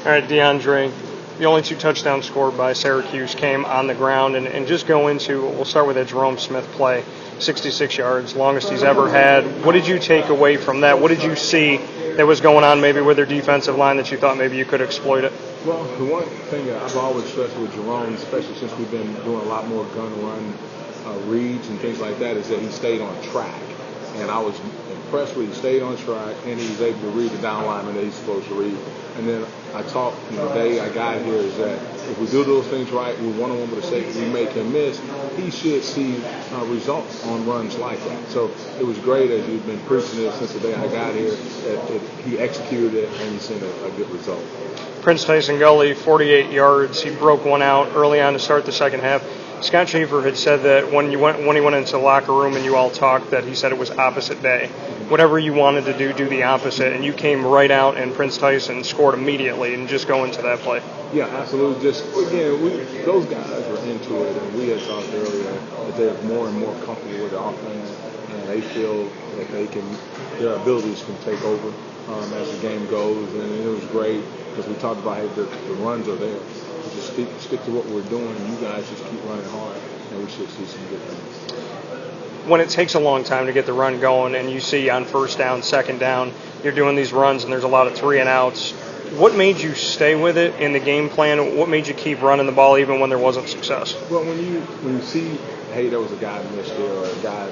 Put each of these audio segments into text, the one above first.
All right, DeAndre, the only 2 touchdowns scored by Syracuse came on the ground. And just go into, we'll start with that Jerome Smith play, 66 yards, longest he's ever had. What did you take away from that? What did you see that was going on maybe with their defensive line that you thought maybe you could exploit it? Well, the one thing that I've always stressed with Jerome, especially since we've been doing a lot more gun-run reads and things like that, is that he stayed on track. And I was impressed with he stayed on track and he was able to read the down lineman that he's supposed to read. And then I talked the day I got here is that if we do those things right, we one-on-one with a safety, we make him miss, he should see results on runs like that. So it was great, as you've been preaching it since the day I got here, that he executed it and he's seen a good result. Prince-Tyson Gully, 48 yards. He broke one out early on to start the second half. Scott Schaefer had said that when he went into the locker room and you all talked, that he said it was opposite day. Whatever you wanted to do the opposite, and you came right out and Prince-Tyson scored immediately. And just go into that play. Yeah, absolutely. Just again, those guys were into it, and we had talked earlier that they're more and more comfortable with the offense, and they feel that their abilities can take over as the game goes, and it was great because we talked about how the runs are there. Just stick to what we're doing. You guys just keep running hard, and we should see some good things. When it takes a long time to get the run going, and you see on first down, second down, you're doing these runs, and there's a lot of 3-and-outs. What made you stay with it in the game plan? What made you keep running the ball even when there wasn't success? Well, when you see, hey, there was a guy missed here, or a guy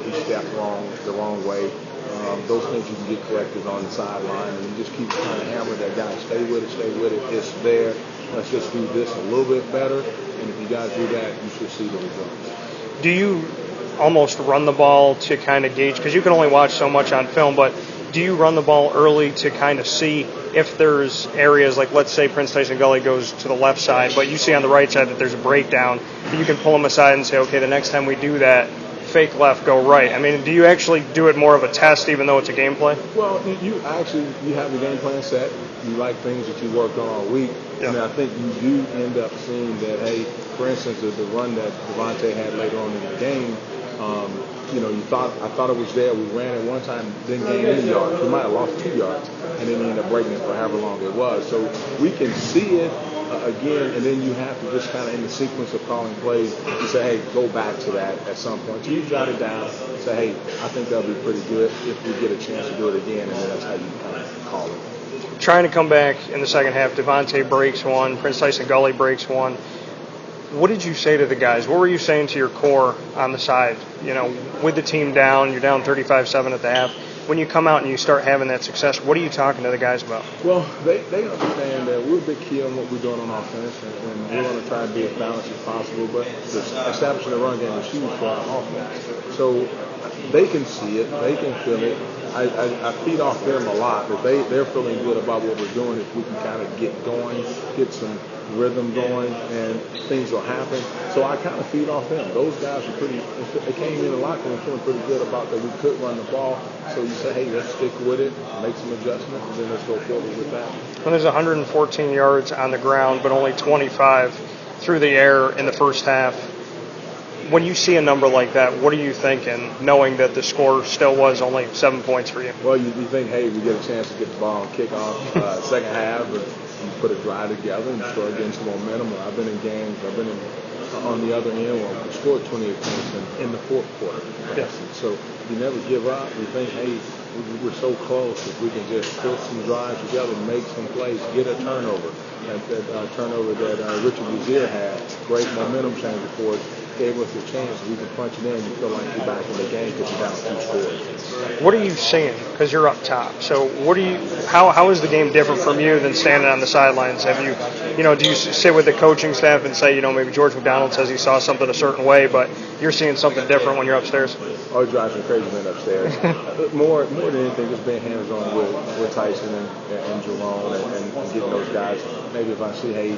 he stepped the wrong way. Those things you can get corrected on the sideline, and you just keep trying to hammer that guy. Stay with it. It's there. Let's just do this a little bit better, and if you guys do that, you should see the results. Do you almost run the ball to kind of gauge, because you can only watch so much on film, but do you run the ball early to kind of see if there's areas like, let's say Prince-Tyson Gully goes to the left side, but you see on the right side that there's a breakdown, and you can pull them aside and say, okay, the next time we do that, fake left, go right. I mean, do you actually do it more of a test even though it's a game play? Well, you have the game plan set. You like things that you worked on all week. Yeah. And I think you do end up seeing that, hey, for instance, the run that Devontae had later on in the game, I thought it was there. We ran it one time, didn't gain any yards. We might have lost 2 yards, and then we ended up breaking it for however long it was. So we can see it again, and then you have to just kind of in the sequence of calling plays, you say, hey, go back to that at some point. So you jot it down, say, hey, I think that'll be pretty good if we get a chance to do it again, and then that's how you kind of call it. Trying to come back in the second half, Devontae breaks one, Prince-Tyson Gully breaks one. What did you say to the guys? What were you saying to your core on the side? With the team down, you're down 35-7 at the half. When you come out and you start having that success, what are you talking to the guys about? Well, they understand that we're a big key on what we're doing on offense, and we're going to try to be as balanced as possible, but establishing the run game is huge for our offense. So they can see it, they can feel it. I feed off them a lot, but they're feeling good about what we're doing. If we can kind of get going, get some rhythm going, and things will happen. So I kind of feed off them. Those guys are they came in the locker room feeling pretty good about that we could run the ball. So you say, hey, let's stick with it, make some adjustments, and then let's go forward with that. When there's 114 yards on the ground, but only 25 through the air in the first half, when you see a number like that, what are you thinking, knowing that the score still was only 7 points for you? Well, you think, hey, we get a chance to get the ball and kick off second half, and you put a drive together and start getting some momentum. I've been in games, on the other end where we scored 28 points in the fourth quarter. Yes. So you never give up. We think, hey, we're so close. If we can just put some drives together, make some plays, get a turnover. That turnover that Richard Buzier had, great momentum changer for us, gave us a chance. We can punch it in and feel like we're back in the game because we're down 2 scores. What are you seeing? Because you're up top. So how is the game different from you than standing on the sidelines? Have do you sit with the coaching staff and say, maybe George McDonald says he saw something a certain way, but you're seeing something different when you're upstairs? Oh, it drives me crazy when upstairs. more than anything, just being hands-on with Tyson and Jerome and getting those guys. Maybe if I see, hey,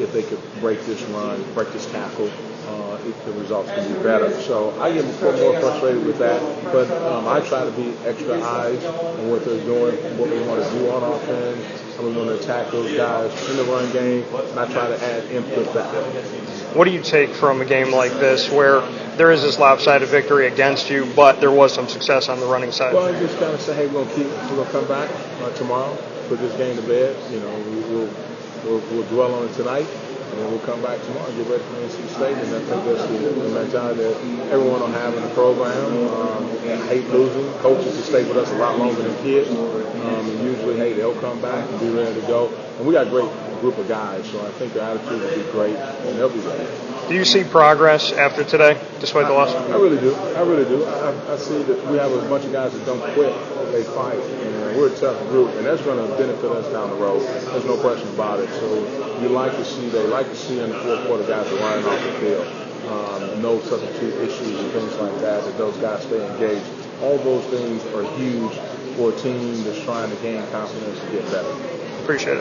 if they could break this run, break this tackle, the results can be better. So I get more frustrated with that, but I try to be extra eyes on what they're doing, what we want to do on offense, how we want to attack those guys in the run game, and I try to add input back. What do you take from a game like this where there is this lopsided victory against you, but there was some success on the running side? Well, I just kind of say, hey, we're going to come back tomorrow, put this game to bed. We'll dwell on it tonight, and then we'll come back tomorrow and get ready for NC State. And I think that's the mentality that everyone will have in the program. I hate losing. Coaches will stay with us a lot longer than kids. And usually, hey, they'll come back and be ready to go. And we got a great group of guys, so I think their attitude will be great, and they'll be ready. Do you see progress after today, despite the loss? I really do. I see that we have a bunch of guys that don't quit. They fight. And we're a tough group, and that's going to benefit us down the road. There's no question about it. So they like to see in the fourth quarter guys are running off the field. No substitute issues and things like that those guys stay engaged. All those things are huge for a team that's trying to gain confidence to get better. Appreciate it.